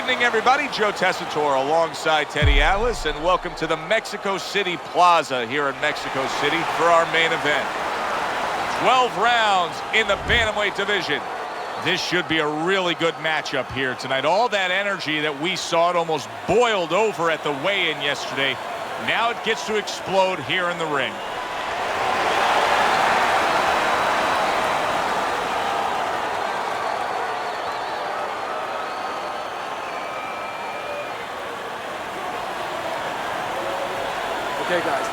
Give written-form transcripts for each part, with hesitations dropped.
evening, everybody. Joe Tessitore alongside Teddy Atlas, and welcome to the Mexico City Plaza here in Mexico City for our main event. 12 rounds in the bantamweight division. This should be a really good matchup here tonight. All that energy that we saw, it almost boiled over at the weigh-in yesterday. Now it gets to explode here in the ring. Okay, guys,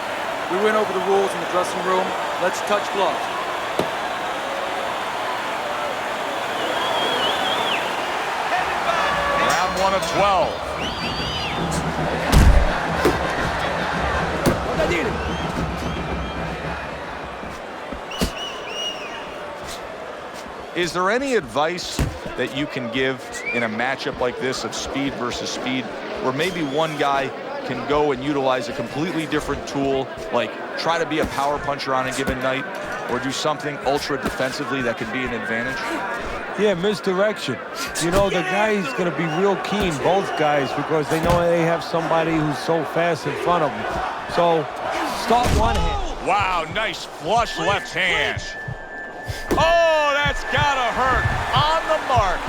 we went over the rules in the dressing room. Let's touch gloves. Round 1 of 12. Is there any advice that you can give in a matchup like this of speed versus speed, where maybe one guy can go and utilize a completely different tool, like try to be a power puncher on a given night, or do something ultra defensively that could be an advantage? Yeah, misdirection. You know, the guy's going to be real keen, both guys, because they know they have somebody who's so fast in front of them. So, start one hand. Wow, nice flush left hand. Oh, that's gotta hurt. On the mark.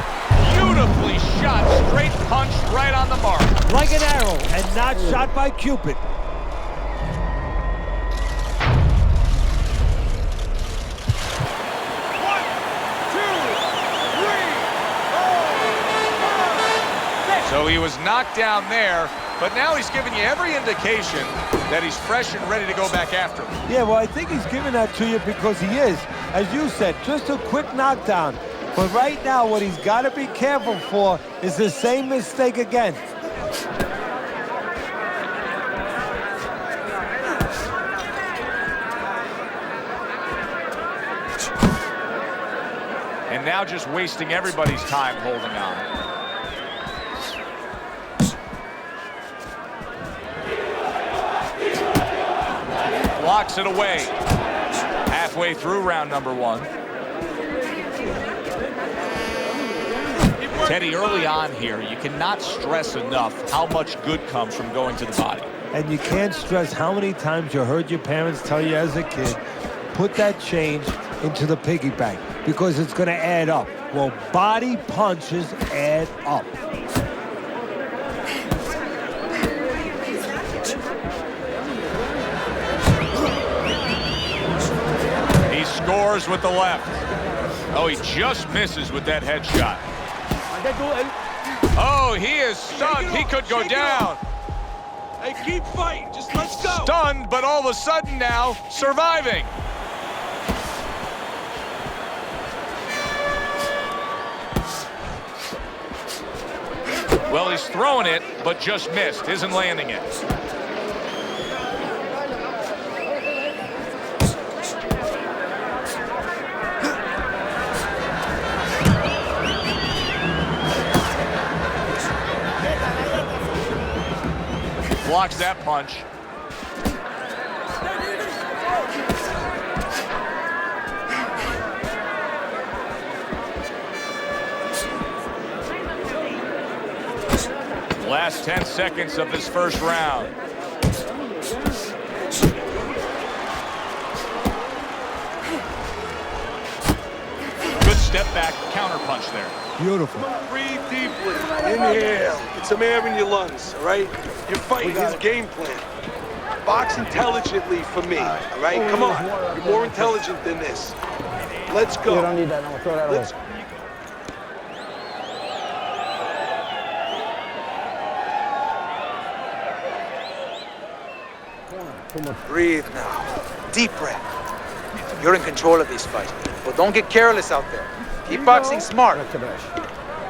Beautifully shot. Straight punch right on the mark. Like an arrow and not shot by Cupid. So he was knocked down there, but now he's giving you every indication that he's fresh and ready to go back after him. Yeah, well, I think he's giving that to you because he is, as you said, just a quick knockdown. But right now, what he's got to be careful for is the same mistake again. And now just wasting everybody's time holding on. Blocks it away. Halfway through round number 1. Teddy, early on here, you cannot stress enough how much good comes from going to the body. And you can't stress how many times you heard your parents tell you as a kid, put that change into the piggy bank because it's going to add up. Well, body punches add up. He scores with the left. Oh, he just misses with that headshot. Oh, he is stunned. He could go down. Hey, keep fighting. Just let's go. Stunned, but all of a sudden now, surviving. Well, he's throwing it, but just missed. Isn't landing it. Blocks that punch. Last 10 seconds of this first round. Good step back counter punch there. Beautiful. Breathe deeply. Inhale. Get some air in your lungs, all right? You're fighting his game plan. Box intelligently for me, all right? Come on. You're more intelligent than this. Let's go. You don't need that. No, throw that away. Breathe now. Deep breath. You're in control of this fight, but don't get careless out there. Keep boxing smart.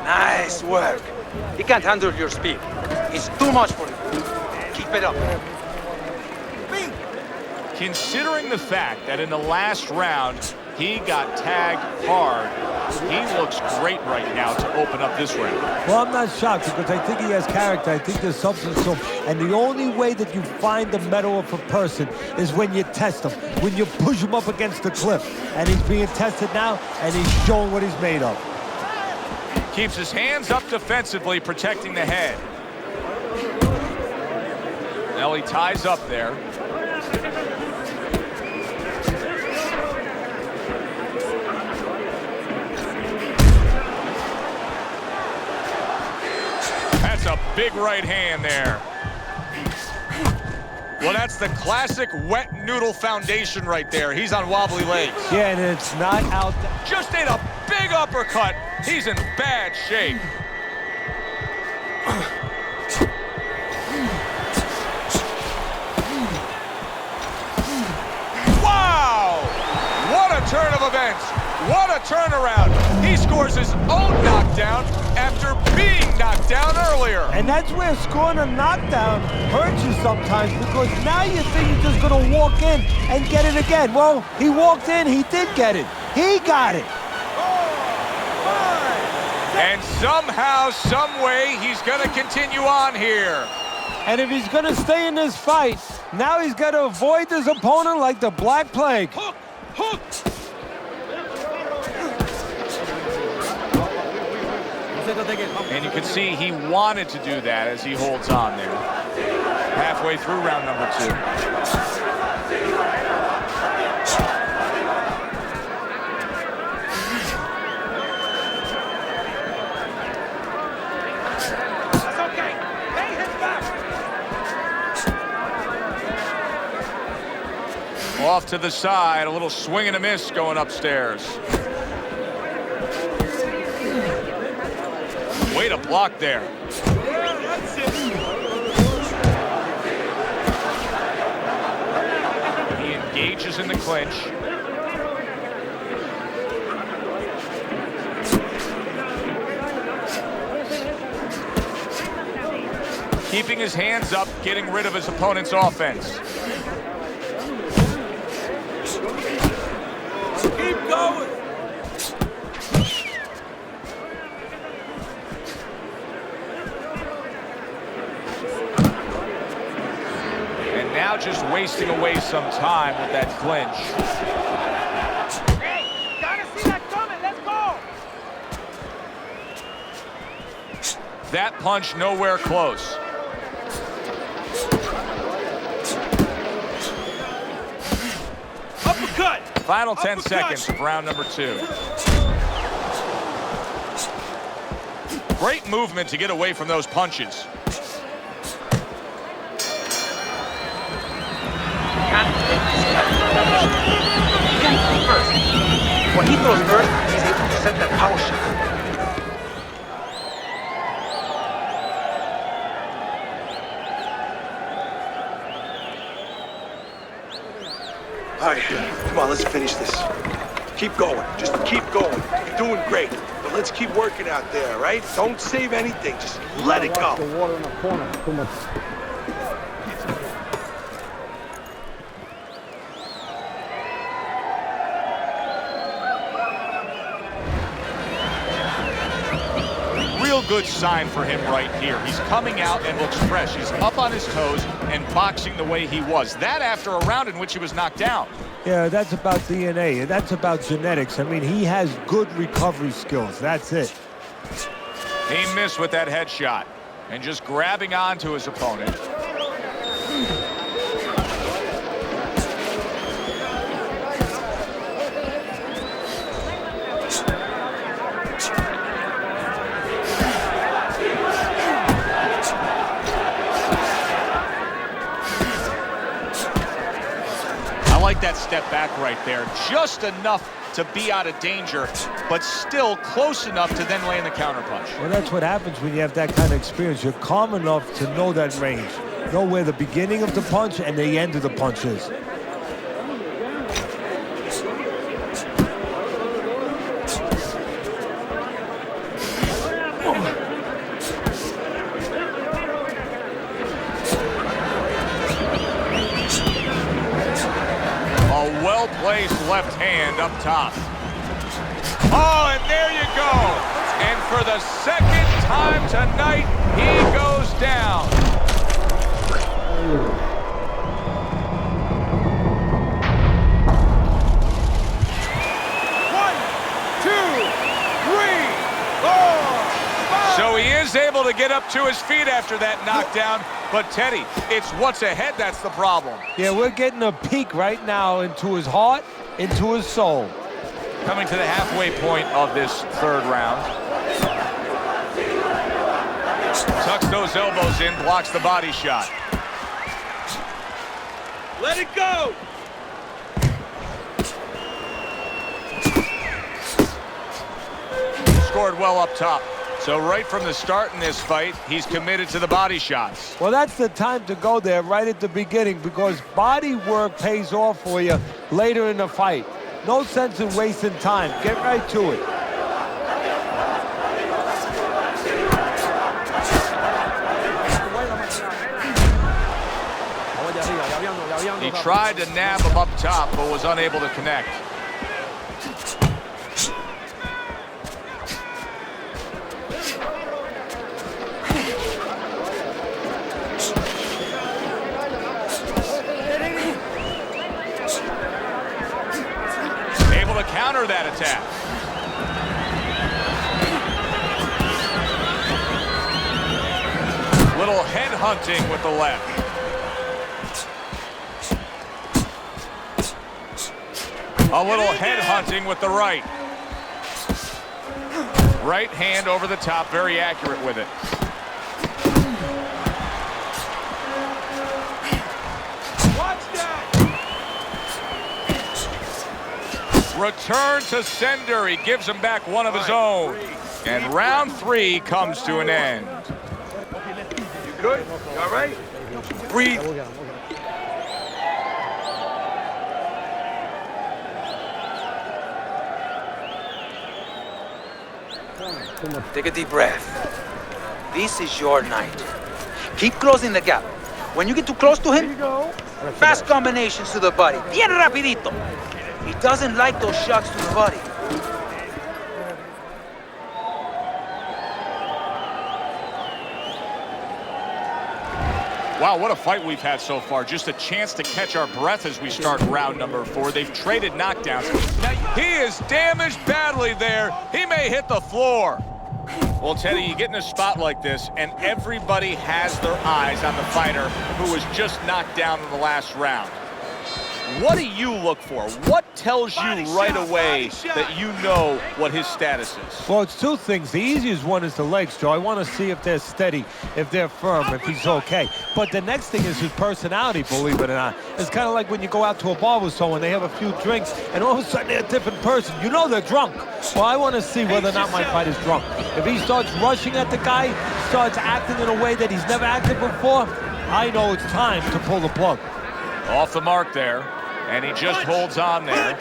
Nice work. He can't handle your speed. It's too much for him. Keep it up. Considering the fact that in the last round, he got tagged hard, he looks great right now to open up this round. Well, I'm not shocked because I think he has character. I think there's substance to him. And the only way that you find the mettle of a person is when you test him, when you push him up against the cliff. And he's being tested now, and he's showing what he's made of. Keeps his hands up defensively, protecting the head. Now he ties up there. That's a big right hand there. Well, that's the classic wet noodle foundation right there. He's on wobbly legs. Yeah, and it's not out. Just ate a big uppercut. He's in bad shape. Wow! What a turn of events. What a turnaround. He scores his own knockdown after being knocked down earlier. And that's where scoring a knockdown hurts you sometimes, because now you think you're just going to walk in and get it again. Well, he walked in, he did get it. He got it. And somehow, some way, he's going to continue on here. And if he's going to stay in this fight, now he's got to avoid his opponent like the Black Plague. Hook! Hook! And you can see he wanted to do that as he holds on there. Halfway through round number 2. Off to the side, a little swing and a miss going upstairs. Way to block there. He engages in the clinch. Keeping his hands up, getting rid of his opponent's offense. Keep going! And now just wasting away some time with that clinch. Hey, gotta see that coming. Let's go. That punch nowhere close. Uppercut! Final 10 seconds of round number 2. Great movement to get away from those punches. When he throws first, he's able to set that power shot. All right, come on, let's finish this. Keep going, just keep going. You're doing great, but let's keep working out there, right? Don't save anything, just let it go. The water in the corner too much. Real good sign for him right here. He's coming out and looks fresh. He's up on his toes and boxing the way he was. That after a round in which he was knocked down. Yeah, that's about DNA, and that's about genetics. I mean, he has good recovery skills. That's it. He missed with that headshot and just grabbing onto his opponent. Like that step back right there, just enough to be out of danger, but still close enough to then land the counterpunch. Well, that's what happens when you have that kind of experience. You're calm enough to know that range, know where the beginning of the punch and the end of the punch is. Well-placed left hand up top. Oh, and there you go. And for the second time tonight, he goes down. One, two, three, four. So he is able to get up to his feet after that knockdown. But, Teddy, it's what's ahead that's the problem. Yeah, we're getting a peek right now into his heart, into his soul. Coming to the halfway point of this third round. Tucks those elbows in, blocks the body shot. Let it go! Scored well up top. So right from the start in this fight, he's committed to the body shots. Well, that's the time to go there right at the beginning because body work pays off for you later in the fight. No sense in wasting time. Get right to it. He tried to nab him up top, but was unable to connect. Able to counter that attack. Little head hunting with the left. A little head hunting with the right. Right hand over the top, very accurate with it. Watch that! Return to sender. He gives him back one of his own. And round 3 comes to an end. You good? You all right? Breathe. Take a deep breath. This is your night. Keep closing the gap. When you get too close to him, fast combinations to the body. Bien rapidito. He doesn't like those shots to the body. Wow, what a fight we've had so far. Just a chance to catch our breath as we start round number 4. They've traded knockdowns. Now, he is damaged badly there. He may hit the floor. Well, Teddy, you get in a spot like this, and everybody has their eyes on the fighter who was just knocked down in the last round. What do you look for? What tells you right away that you know what his status is? Well, it's two things. The easiest one is the legs, Joe. I want to see if they're steady, if they're firm, if he's okay. But the next thing is his personality, believe it or not. It's kind of like when you go out to a bar with someone, they have a few drinks, and all of a sudden they're a different person. You know they're drunk. Well, I want to see whether or not my fighter's drunk. If he starts rushing at the guy, starts acting in a way that he's never acted before, I know it's time to pull the plug. Off the mark there, and he just holds on there.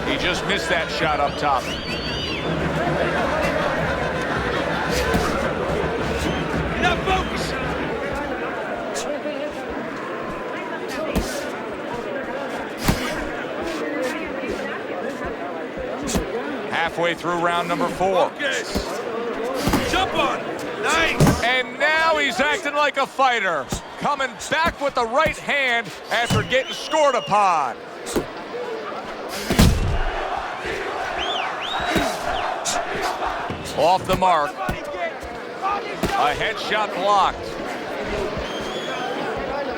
He just missed that shot up top. Halfway through round number 4. Focus. Jump on. Nice. And now he's acting like a fighter. Coming back with the right hand after getting scored upon. Off the mark. A headshot blocked.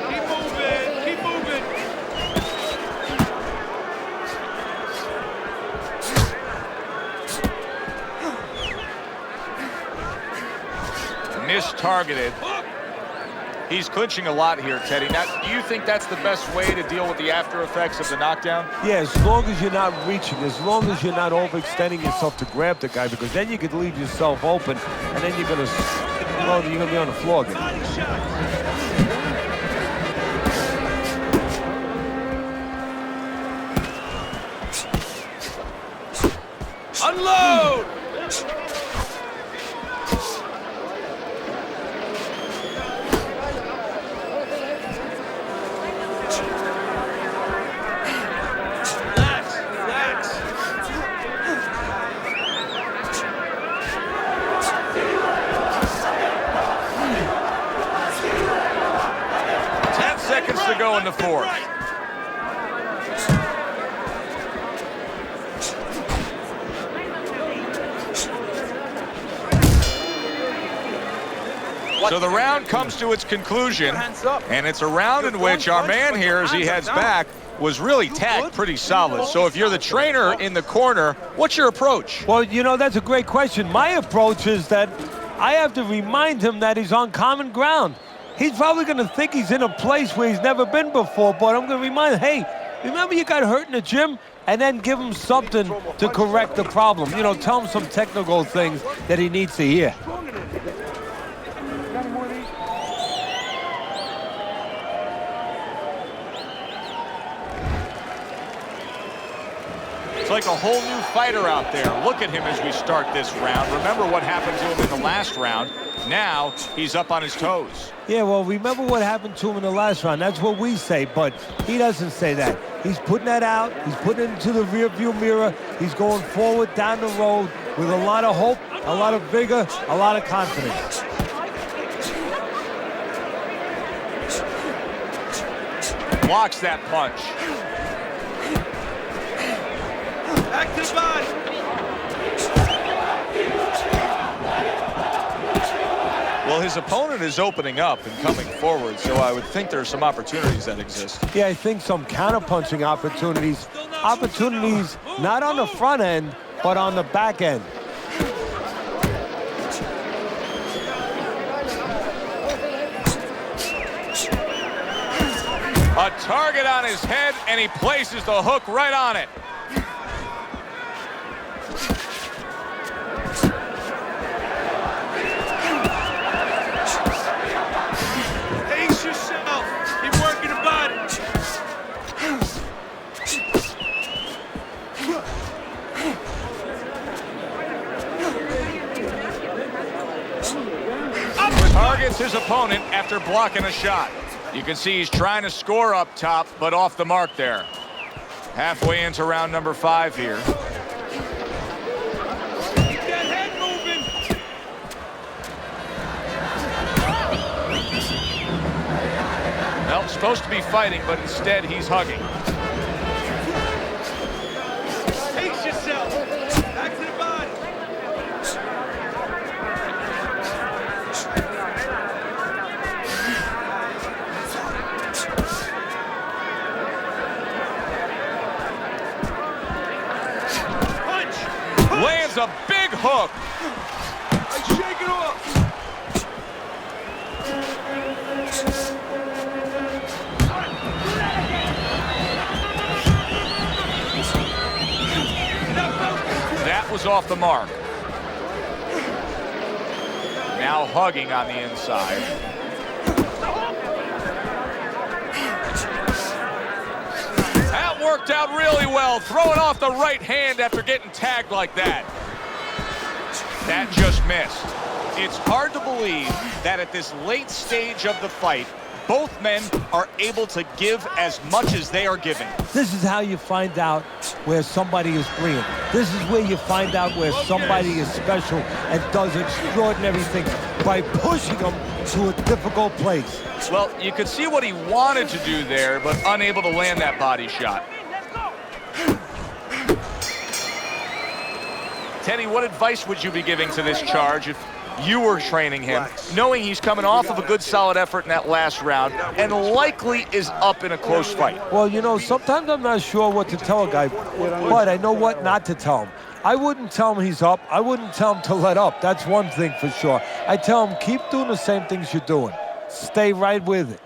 Keep moving. Keep moving. Mistargeted. He's clinching a lot here, Teddy. Now, do you think that's the best way to deal with the after effects of the knockdown? Yeah, as long as you're not reaching, as long as you're not overextending yourself to grab the guy, because then you could leave yourself open, and then you're gonna be on the floor again. Body shot. Unload! the fourth. So the round comes to its conclusion, and it's a round in which our man here, as he heads back, was really tagged pretty solid. So if you're the trainer in the corner, what's your approach? Well, you know, that's a great question. My approach is that I have to remind him that he's on common ground. He's probably going to think he's in a place where he's never been before, but I'm going to remind him, hey, remember you got hurt in the gym? And then give him something to correct the problem. You know, tell him some technical things that he needs to hear. It's like a whole new fighter out there. Look at him as we start this round. Remember what happened to him in the last round. Now he's up on his toes. Yeah, well, remember what happened to him in the last round. That's what we say, but he doesn't say that. He's putting that out. He's putting it into the rearview mirror. He's going forward down the road with a lot of hope, a lot of vigor, a lot of confidence. Blocks that punch. Back to the body. Well, his opponent is opening up and coming forward, so I would think there are some opportunities that exist. Yeah, I think some counter-punching opportunities. Opportunities not on the front end, but on the back end. A target on his head, and he places the hook right on it. Pace yourself. Keep working the body. Targets his opponent after blocking a shot. You can see he's trying to score up top, but off the mark there. Halfway into round number 5 here. Keep that head moving. Well, supposed to be fighting, but instead he's hugging. Pace yourself. Back to the body. Lands a big hook. Hey, shake it off. That was off the mark. Now hugging on the inside. That worked out really well, throwing off the right hand after getting tagged like that. That just missed. It's hard to believe that at this late stage of the fight, both men are able to give as much as they are giving. This is how you find out where somebody is brilliant. This is where you find out where somebody is special and does extraordinary things by pushing them to a difficult place. Well, you could see what he wanted to do there, but unable to land that body shot. Teddy, what advice would you be giving to this charge if you were training him, knowing he's coming off of a good solid effort in that last round and likely is up in a close fight? Well, you know, sometimes I'm not sure what to tell a guy, but I know what not to tell him. I wouldn't tell him he's up. I wouldn't tell him to let up. That's one thing for sure. I tell him, keep doing the same things you're doing. Stay right with it.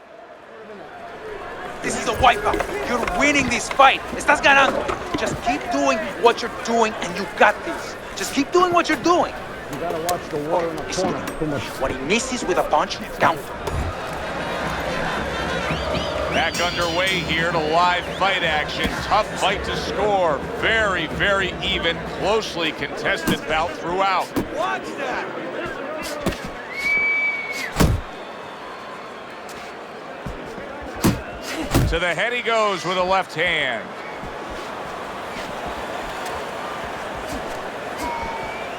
This is a wipeout. You're winning this fight. Estás ganando. Just keep doing what you're doing, and you got this. Just keep doing what you're doing. You gotta watch the water in the corner. Too much. What he misses with a punch, count. Back underway here to live fight action. Tough fight to score. Very, very even, closely contested bout throughout. Watch that. To the head he goes with a left hand.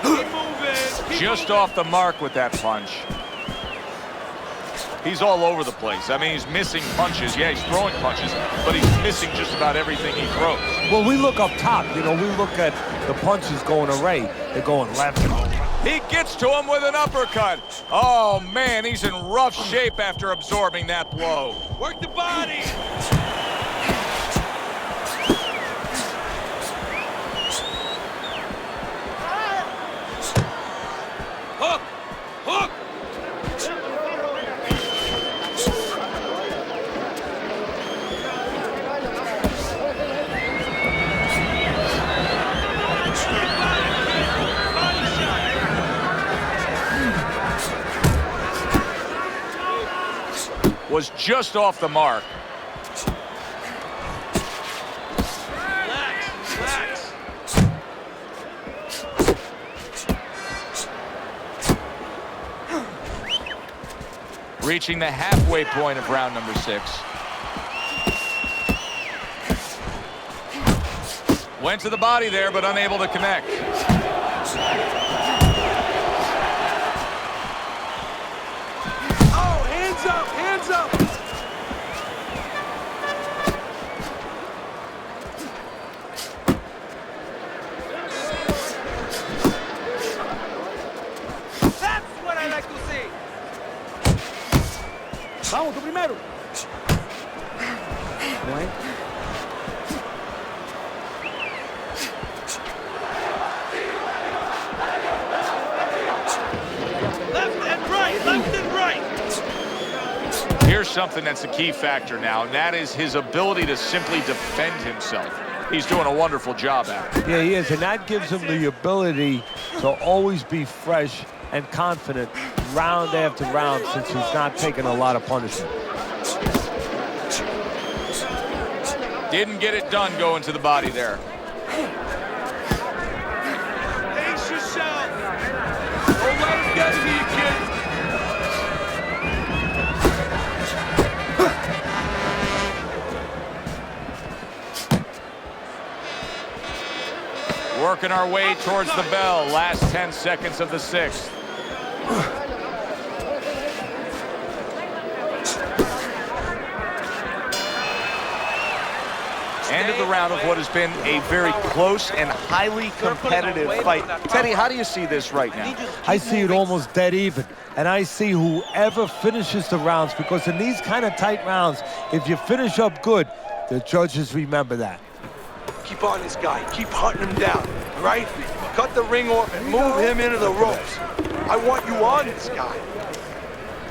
Keep moving. Just off the mark with that punch. he's all over the place. I mean, he's missing punches. Yeah, he's throwing punches, but he's missing just about everything he throws. Well, we look up top. You know, we look at the punches going array. They're going left. He gets to him with an uppercut. Oh, man, he's in rough shape after absorbing that blow. Work the body. Hook! Hook! Was just off the mark. Relax, relax. Reaching the halfway point of round number 6. Went to the body there, but unable to connect. Oh, hands up, hands up. That's what I like to see. Vamos, tú primero. Left and right, left and right. Here's something that's a key factor now, and that is his ability to simply defend himself. He's doing a wonderful job at it. Yeah, he is, and that gives him the ability to always be fresh and confident round after round since he's not taking a lot of punishment. Didn't get it done going to the body there. Pace yourself. Don't let him get to you, kid. Working our way towards the bell. Last 10 seconds of the 6th. End of the round of what has been a very close and highly competitive fight. Teddy, how do you see this right now? I see it almost dead even, and I see whoever finishes the rounds, because in these kind of tight rounds, if you finish up good, the judges remember that. Keep on this guy. Keep hunting him down, all right? Cut the ring off and move him into the ropes. I want you on this guy.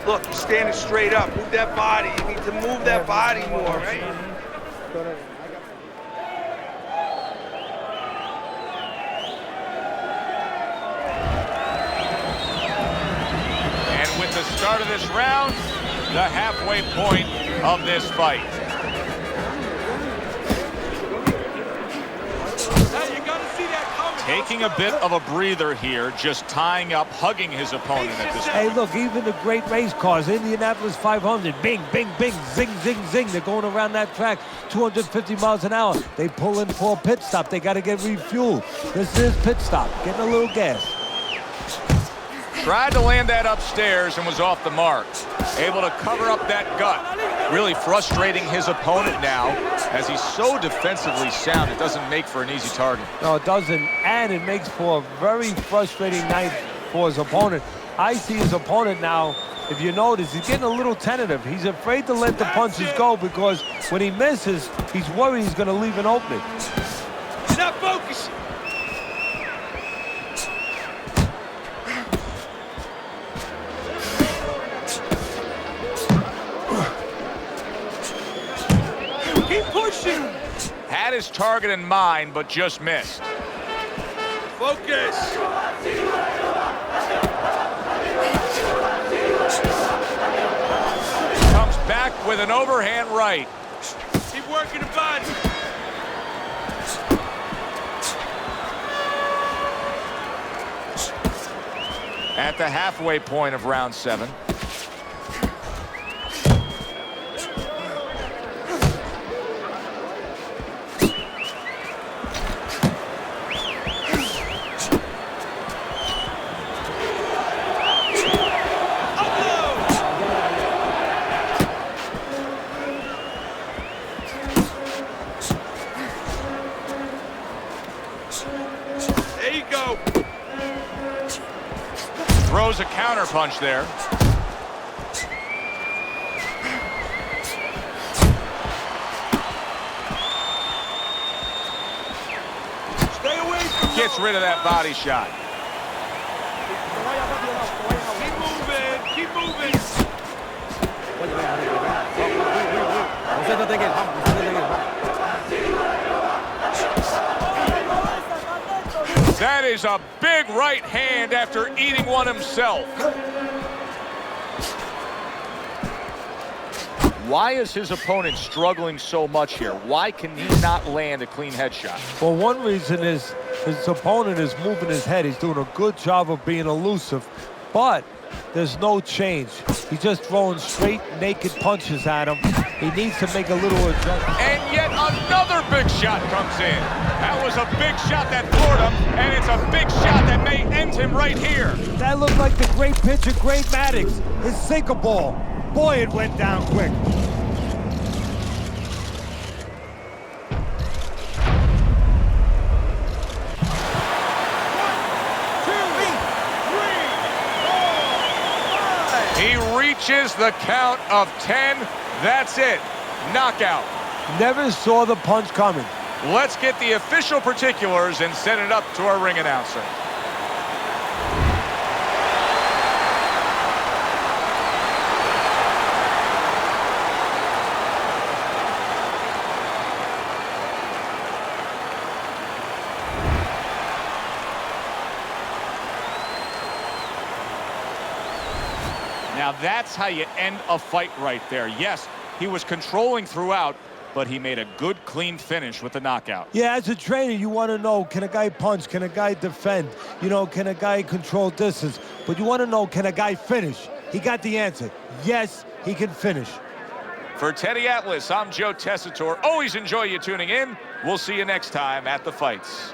Look, you're standing straight up. Move that body. You need to move that body more, right? And with the start of this round, the halfway point of this fight. Taking a bit of a breather here, just tying up, hugging his opponent at this point. Hey, look, even the great race cars, Indianapolis 500, bing, bing, bing, zing, zing, zing. They're going around that track 250 miles an hour. They pull in for a pit stop. They got to get refueled. This is pit stop, getting a little gas. Tried to land that upstairs and was off the mark. Able to cover up that gut. Really frustrating his opponent now, as he's so defensively sound, it doesn't make for an easy target. No, it doesn't, and it makes for a very frustrating night for his opponent. I see his opponent now, if you notice, he's getting a little tentative. He's afraid to let the punches go because when he misses, he's worried he's going to leave an opening. You're not focusing. Keep pushing. Had his target in mind, but just missed. Focus. Comes back with an overhand right. Keep working the body. At the halfway point of round 7. There you go. Throws a counter punch there. Stay away from Gets rid of that body shot. Keep moving. That is a big right hand after eating one himself. Why is his opponent struggling so much here? Why can he not land a clean headshot? Well, one reason is his opponent is moving his head. He's doing a good job of being elusive, but there's no change. He's just throwing straight, naked punches at him. He needs to make a little adjustment. And yet another big shot comes in. That was a big shot that floored him, and it's a big shot that may end him right here. That looked like the great pitcher, Great Maddox. His sinker ball. Boy, it went down quick. He reaches the count of 10. That's it. Knockout. Never saw the punch coming. Let's get the official particulars and send it up to our ring announcer. Now that's how you end a fight right there. Yes, he was controlling throughout, but he made a good, clean finish with the knockout. Yeah, as a trainer, you want to know, can a guy punch? Can a guy defend? You know, can a guy control distance? But you want to know, can a guy finish? He got the answer. Yes, he can finish. For Teddy Atlas, I'm Joe Tessitore. Always enjoy you tuning in. We'll see you next time at the fights.